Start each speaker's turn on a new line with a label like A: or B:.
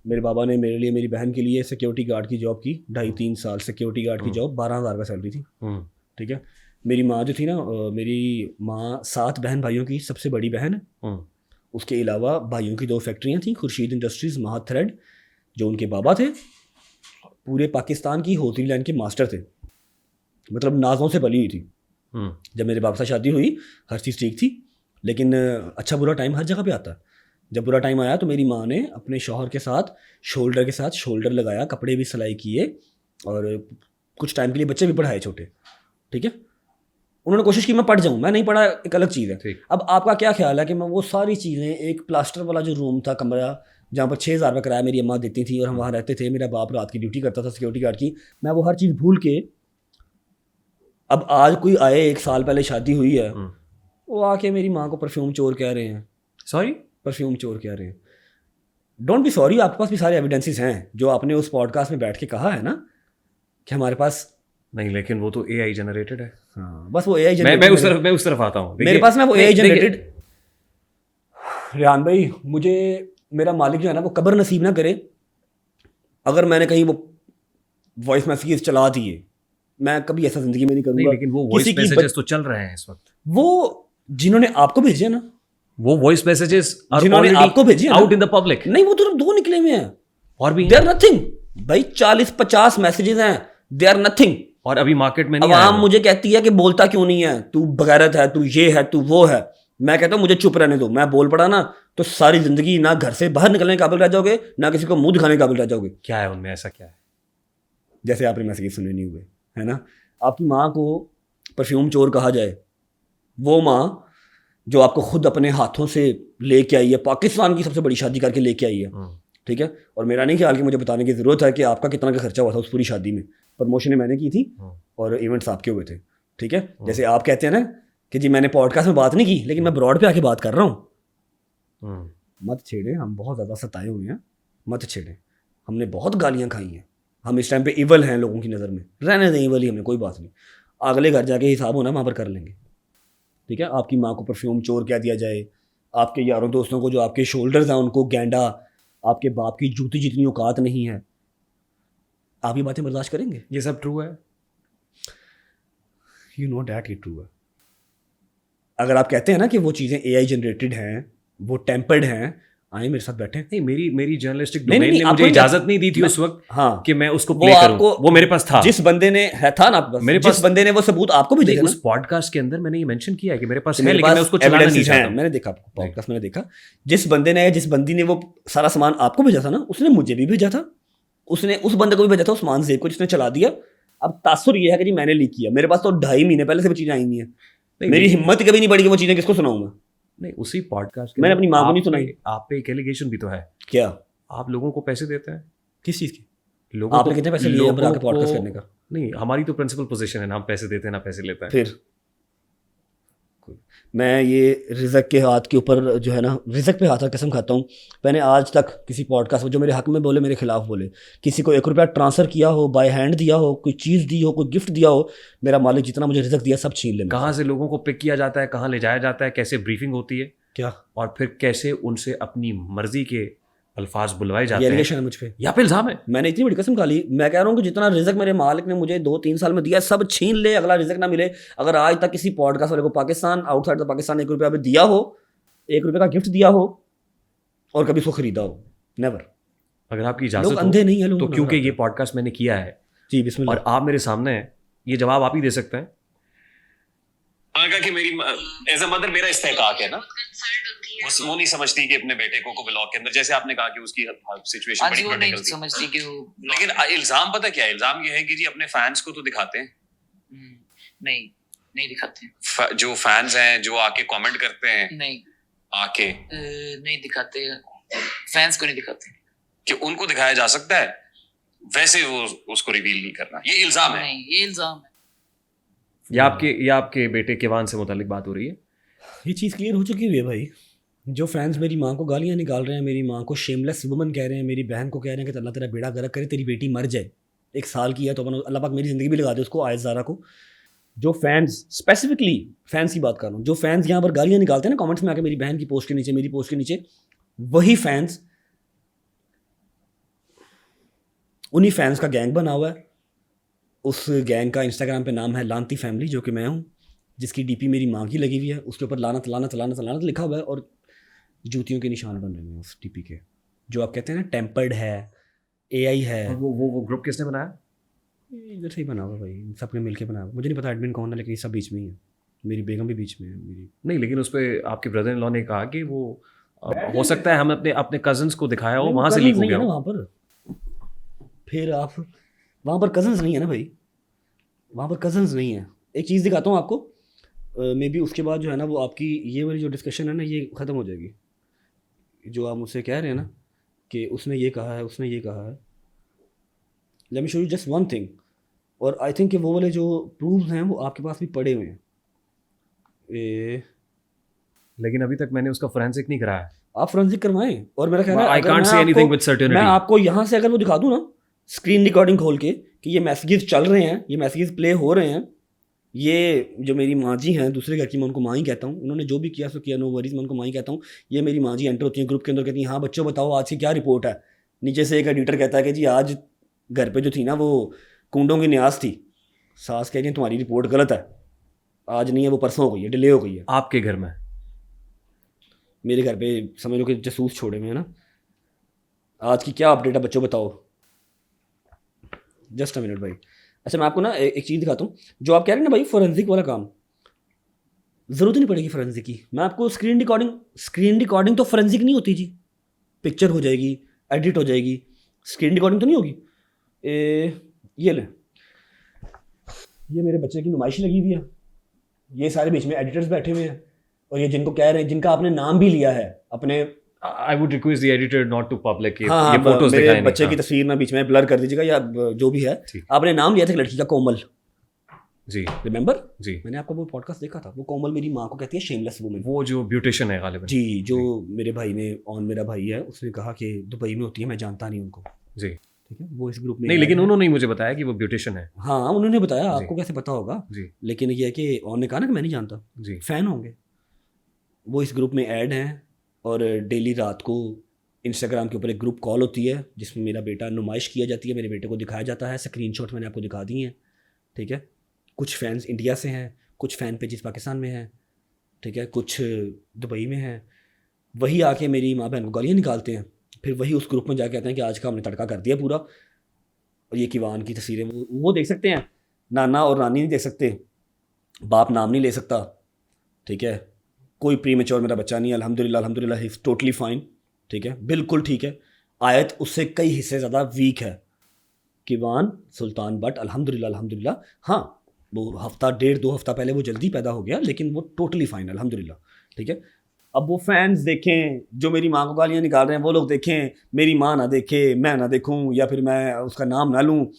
A: मेरे बाबा ने मेरे लिए, मेरी बहन के लिए सिक्योरिटी गार्ड की जॉब की, 2.5-3 साल सिक्योरिटी गार्ड की जॉब, 12,000 का सैलरी थी। ठीक है। मेरी माँ जो थी ना, मेरी माँ 7 बहन भाइयों की सबसे बड़ी बहन है। उसके अलावा भाइयों की 2 फैक्ट्रियाँ थीं, खुर्शीद इंडस्ट्रीज़, महात थ्रेड, जो उनके बाबा थे पूरे पाकिस्तान की होटल लाइन के मास्टर थे, मतलब नाजों से पली हुई थी। जब मेरे बाप से शादी हुई हर चीज़ ठीक थी, लेकिन अच्छा बुरा टाइम हर जगह पे आता है। जब बुरा टाइम आया तो मेरी माँ ने अपने शौहर के साथ शोल्डर लगाया, कपड़े भी सिलाई किए और कुछ टाइम के लिए बच्चे भी पढ़ाए छोटे। ठीक है। उन्होंने कोशिश की मैं पढ़ जाऊँ, मैं नहीं पढ़ा, एक अलग चीज़ है। अब आपका क्या ख्याल है कि मैं वो सारी चीज़ें, एक प्लास्टर वाला जो रूम था, कमरा जहाँ पर 6,000 रुपये किराया मेरी अम्मा देती थी और हम वहाँ रहते थे, मेरा बाप रात की ड्यूटी करता था सिक्योरिटी गार्ड की, मैं वो हर चीज़ भूल के, अब आज कोई आए, 1 साल पहले शादी हुई है, वो आके मेरी माँ को परफ्यूम चोर कह रहे हैं। सॉरी, परफ्यूम चोर कह रहे हैं। डोंट बी सॉरी, आपके पास भी सारे एविडेंसेस हैं जो आपने उस पॉडकास्ट में बैठ के कहा है ना कि हमारे पास
B: नहीं, लेकिन वो तो AI जनरेटेड है।
A: हाँ, बस वो AI जनरेटेड।
B: मैं उस तरफ आता हूँ।
A: मेरे पास ना वो AI जनरेटेड। रेहान भाई, मुझे मेरा मालिक जो है ना वो कब्र नसीब ना करे अगर मैंने कहीं वो वॉइस मैसेजेस चला दिए। मैं कभी ऐसा जिंदगी में नहीं करूँगा।
B: लेकिन वो वॉइस मैसेजेस तो चल रहे हैं इस वक्त।
A: वो जिन्होंने आपको भेजे ना,
B: वो वॉइस मैसेजेस
A: जिन्होंने आपको भेजे
B: आउट इन द पब्लिक।
A: नहीं, वो तो 2 निकले हुए हैं
B: और भी,
A: दे आर नथिंग भाई। 40-50 मैसेजेस हैं, दे आर नथिंग।
B: और अभी मार्केट में नहीं
A: आया। आवाम मुझे कहती है कि बोलता क्यों नहीं है, तू बगैरत है, तू ये है, तू वो है। मैं कहता हूँ मुझे चुप रहने दो, मैं बोल पड़ा ना तो सारी जिंदगी ना घर से बाहर निकलने के काबिल रह जाओगे, ना किसी को मुंह दिखाने के काबिल रह जाओगे।
B: क्या है उनमें, ऐसा क्या है?
A: जैसे आपने मैसेज सुने नहीं हुए, है ना। आपकी माँ को परफ्यूम चोर कहा जाए, वो माँ जो आपको खुद अपने हाथों से लेके आई है, पाकिस्तान की सबसे बड़ी शादी करके लेके आई है। ठीक है। और मेरा नहीं ख्याल कि मुझे बताने की ज़रूरत है कि आपका कितना का खर्चा हुआ था उस पूरी शादी में। प्रमोशनें मैंने की थी और इवेंट्स आपके हुए थे। ठीक है। जैसे आप कहते हैं ना कि जी मैंने पॉडकास्ट में बात नहीं की, लेकिन मैं ब्रॉड पे आके बात कर रहा हूँ। मत छेड़े, हम बहुत ज़्यादा सताए हुए हैं, मत छेड़े। हमने बहुत गालियाँ खाई हैं, हम इस टाइम पे इवल हैं लोगों की नज़र में। रहने दें इवल ही, हमें कोई बात नहीं, अगले घर जाके हिसाब होना वहाँ पर कर लेंगे। ठीक है। आपकी माँ को परफ्यूम चोर कह दिया जाए, आपके यारों दोस्तों को जो आपके शोल्डर्स हैं उनको गैंडा, आपके बाप की जूती जितनी औकात नहीं है, आप ये बातें बर्दाश्त करेंगे?
B: ये सब ट्रू है?
A: यू नो डैट ये ट्रू है। अगर आप कहते हैं ना कि वो चीज़ें AI जनरेटेड हैं, वो टेम्पर्ड हैं, आए मेरे साथ बैठे।
B: नहीं, मेरी जर्नलिस्टिक डोमेन ने मुझे इजाजत नहीं दी थी उस वक्त,
A: हाँ,
B: कि मैं उसको प्ले करूं। वो मेरे पास था,
A: जिस बंदे ने है था ना मेरे पास, जिस बंदे ने वो सबूत आपको भी दिया,
B: उस पॉडकास्ट के अंदर मैंने ये मेंशन किया है कि मेरे पास है, लेकिन मैं उसको चलाना नहीं चाहता।
A: मैंने देखा पॉडकास्ट, मैंने देखा जिस बंदी ने वो सारा सामान आपको भेजा था ना, उसने मुझे भी भेजा था, उसने उस बंदे को भी भेजा था, उस्मान ज़ेब को, जिसने चला दिया। अब तासुर ये है कि जी मैंने लीक किया, मेरे पास तो 2.5 महीने पहले से वो चीज़ें आई नहीं है। मेरी हिम्मत कभी नहीं पड़ी कि वो चीज़ें किसको सुनाऊँ मैं।
B: नहीं, उसी पॉडकास्ट
A: मैंने अपनी माँ को नहीं सुनाई।
B: आप पे एक एलिगेशन भी तो है।
A: क्या?
B: आप लोगों को पैसे देते हैं?
A: किस चीज़ के?
B: लोगों
A: आपने कितने पैसे लिए आपके पॉडकास्ट करने का?
B: नहीं, हमारी तो प्रिंसिपल पोजीशन है ना, हम पैसे देते हैं ना पैसे लेते हैं।
A: फिर मैं ये रिज़क के हाथ के ऊपर जो है ना, रिज़क पे हाथ रख कसम खाता हूँ, मैंने आज तक किसी पॉडकास्ट में जो मेरे हक में बोले, मेरे खिलाफ बोले, किसी को 1 रुपया ट्रांसफ़र किया हो, बाय हैंड दिया हो, कोई चीज़ दी हो, कोई गिफ्ट दिया हो, मेरा मालिक जितना मुझे रिज़क दिया सब छीन ले।
B: कहाँ से लोगों को पिक किया जाता है, कहाँ ले जाया जाता है, कैसे ब्रीफिंग होती है,
A: क्या, और
B: फिर कैसे उनसे अपनी मर्जी के अल्फाज बुलवाए जाते हैं।
A: एलिगेशन है मुझ पे
B: या फिर इल्जाम है?
A: मैंने इतनी बड़ी कसम खा ली। मैं कह रहा हूँ कि जितना रिज़क मेरे मालिक ने मुझे 2-3 साल में दिया सब छीन ले, अगला रिज़क ना मिले। अगर आज तक किसी पॉडकास्ट वाले को पाकिस्तान, आउटसाइड द पाकिस्तान 1 रुपया भी दिया हो, 1 रुपये का गिफ्ट दिया हो और कभी उसको खरीदा हो, नेवर।
B: अगर आपकी इजाजत
A: लोग अंधे नहीं है लोग,
B: तो क्योंकि ये पॉडकास्ट मैंने किया है
A: जी, बिस्मिल्लाह,
B: और आप मेरे सामने हैं, ये जवाब आप ही दे सकते हैं। कि मेरी एज अ मदर मेरा इस्तेहकाक है ना, वो नहीं समझती कि अपने बेटे को ब्लॉग के अंदर, जैसे आपने कहा कि उसकी सिचुएशन बड़ी क्रिटिकल थी, समझती कि वो, लेकिन इल्जाम पता क्या है? इल्जाम ये है कि जी अपने फैंस को तो दिखाते हैं।
C: नहीं दिखाते।
B: जो फैंस हैं जो आके कमेंट करते हैं,
C: नहीं
B: आके
C: नहीं दिखाते, फैंस को नहीं दिखाते।
B: कि उनको दिखाया जा सकता है, वैसे वो उसको रिवील नहीं करना, ये इल्जाम है।
C: नहीं, ये इल्जाम है।
B: या आपके बेटे केवान से मुतालिक बात हो रही है?
A: ये चीज़ क्लियर हो चुकी हुई है भाई। जो फैंस मेरी माँ को गालियाँ निकाल रहे हैं, मेरी माँ को शेमलेस वुमन कह रहे हैं, मेरी बहन को कह रहे हैं कि अल्लाह तेरा बेड़ा गर्क करे, तेरी बेटी मर जाए, 1 साल की है तो अल्लाह पाक मेरी ज़िंदगी भी लगा दे उसको, आयत ज़ारा को। जो फैंस, स्पेसिफिकली फैंस की बात कर रहा हूँ, जो फैंस यहाँ पर गालियाँ निकालते हैं ना कमेंट्स में आके, मेरी बहन की पोस्ट के नीचे, मेरी पोस्ट के नीचे, वही फैंस उन्हीं फैंस का गैंग बना हुआ है। उस गैंग का इंस्टाग्राम पे नाम है लानती फैमिली, जो कि मैं हूँ, जिसकी डीपी मेरी माँ की लगी हुई है, उसके ऊपर लानत लानत लानत लानत लिखा हुआ है और जूतियों के निशान बन रहे हैं उस डीपी के, जो आप कहते हैं ना टेम्पर्ड है, एआई है।
B: और वो ग्रुप किसने बनाया?
A: इधर से ही बना हुआ भाई, सबने मिलके बनाया हुआ। मुझे नहीं पता एडमिन कौन है, लेकिन ये सब बीच में ही है। मेरी बेगम भी बीच में है मेरी।
B: नहीं, लेकिन उस पर आपके ब्रदर इन लॉ ने कहा कि वो हो सकता है हम अपने अपने कजन्स को दिखाया हो, वहां से लीक हो गया हो।
A: वहाँ पर फिर आप वहाँ पर कजन्स नहीं है ना भाई, वहाँ पर कजन्स नहीं है। एक चीज़ दिखाता हूँ आपको, मे बी उसके बाद जो है ना वो आपकी ये वाली जो डिस्कशन है ना ये ख़त्म हो जाएगी। जो आप मुझसे कह रहे हैं ना कि उसने ये कहा है, उसने ये कहा है, let me show you just one thing. और आई थिंक कि वो वाले जो प्रूफ्स हैं वो आपके पास भी पड़े हुए हैं।
B: लेकिन अभी तक मैंने उसका फोरेंसिक नहीं कराया।
A: आप फोरेंसिक करवाएं। और मेरा कहना है
B: आई
A: अगर
B: कांट
A: मैं
B: से एनीथिंग
A: आपको-
B: विद सर्टेनिटी।
A: मैं आपको यहाँ से अगर वो दिखा दूँ ना स्क्रीन रिकॉर्डिंग खोल के कि ये मैसेजेस चल रहे हैं, ये मैसेजेस प्ले हो रहे हैं, ये जो मेरी माँ जी हैं, दूसरे घर की मैं उनको माँ ही कहता हूँ, उन्होंने जो भी किया सो किया, नो वरीज, मैं उनको माँ ही कहता हूँ। ये मेरी माँ जी एंटर होती हैं ग्रुप के अंदर, कहती हैं हाँ बच्चों बताओ आज की क्या रिपोर्ट है। नीचे से एक एडिटर कहता है कि जी आज घर पे जो थी ना वो कुंडों की न्यास थी। सास कह रही है तुम्हारी रिपोर्ट गलत है, आज नहीं है वो परसों हो गई है, डिले हो गई है।
B: आपके घर में?
A: मेरे घर पे समझ लो कि जसूस छोड़े हुए हैं ना। आज की क्या अपडेट है बच्चों बताओ। जस्ट अ मिनट भाई। अच्छा मैं आपको ना एक चीज़ दिखाता हूँ, जो आप कह रहे हैं ना भाई फोरेंसिक वाला काम, ज़रूरत ही नहीं पड़ेगी फोरेंसिक की। मैं आपको स्क्रीन रिकॉर्डिंग तो फोरेंसिक नहीं होती जी। पिक्चर हो जाएगी, एडिट हो जाएगी, स्क्रीन रिकॉर्डिंग तो नहीं होगी। ये ले, ये मेरे बच्चे की नुमाइश लगी हुई है, ये सारे बीच में एडिटर्स बैठे हुए हैं, और ये जिनको कह रहे हैं, जिनका आपने नाम भी लिया है अपने।
B: I would request the editor not to public ये
A: हाँ,
B: फोटोज
A: मेरे
B: दिखाएं
A: बच्चे
B: नहीं।
A: की तस्वीर ना बीच में ब्लर कर दीजिएगा, या जो भी है।
B: ठीक।
A: आपने नाम लिया था एक लड़की का, कोमल,
B: जी
A: रिमेंबर?
B: जी।
A: मैंने आपका वो पॉडकास्ट देखा था। वो कोमल मेरी माँ को कहती है शेमलेस वुमन।
B: वो जो ब्यूटिशियन है गालिबन।
A: जी, जो मेरे भाई ने मेरा भाई है, उसने कहा कि दुबई में होती है, मैं जानता नहीं उनको।
B: जी
A: ठीक है, वो इस ग्रुप में
B: नहीं, लेकिन उन्होंने ही मुझे बताया कि वो ब्यूटिशियन है।
A: हाँ उन्होंने बताया, आपको कैसे पता होगा?
B: जी
A: लेकिन ये है कि उन्होंने कहा ना कि मैं नहीं जानता,
B: जी।
A: फ़ैन होंगे। वो इस ग्रुप में ऐड हैं, और डेली रात को इंस्टाग्राम के ऊपर एक ग्रुप कॉल होती है जिसमें मेरा बेटा नुमाइश किया जाती है, मेरे बेटे को दिखाया जाता है। स्क्रीनशॉट मैंने आपको दिखा दिए हैं। ठीक है, कुछ फैंस इंडिया से हैं, कुछ फ़ैन पेजेस पाकिस्तान में हैं, ठीक है, कुछ दुबई में हैं। वही आके मेरी माँ बहन को गालियाँ निकालते हैं, फिर वही उस ग्रुप में जाके कहते हैं कि आज का हमने तड़का कर दिया पूरा। और ये किवान की तस्वीरें वो देख सकते हैं, नाना और नानी नहीं देख सकते, बाप नाम नहीं ले सकता। ठीक है, कोई प्री मेच्योर मेरा बच्चा नहीं है, अल्हम्दुलिल्लाह अल्हम्दुलिल्लाह, ही इज़ टोटली फाइन। ठीक है, बिल्कुल ठीक है। आयत उससे कई हिस्से ज़्यादा वीक है। किवान सुल्तान बट अल्हम्दुलिल्लाह अल्हम्दुलिल्लाह, हाँ वो हफ्ता डेढ़ 2 हफ्ता पहले वो जल्दी पैदा हो गया, लेकिन वो टोटली फाइन अल्हम्दुलिल्लाह। ठीक है, अब वो फैंस देखें जो मेरी माँ को गालियाँ निकाल रहे हैं, वो लोग देखें, मेरी माँ ना देखे, मैं ना देखूँ, या फिर मैं उसका नाम ना लूँ,